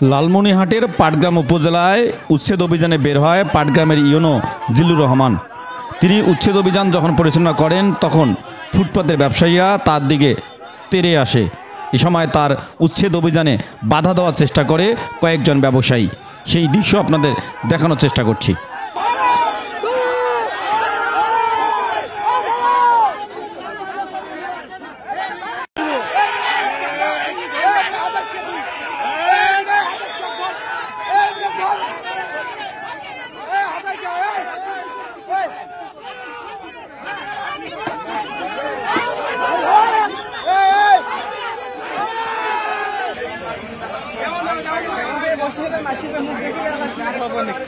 লালমনিরহাটের পাটগ্রাম উপজেলায় উচ্ছেদ অভিযানে বের হয় পাটগ্রামের ইউনো জিল্লুর রহমান। তিনি উচ্ছেদ অভিযান যখন পরিচালনা করেন তখন ফুটপাতের ব্যবসায়ীরা তার দিকে তেড়ে আসে। এ সময় তার উচ্ছেদ অভিযানে বাধা দেওয়ার চেষ্টা করে কয়েকজন ব্যবসায়ী। সেই দৃশ্য আপনাদের দেখানোর চেষ্টা করছি। বসে মাসির মুখ দেখে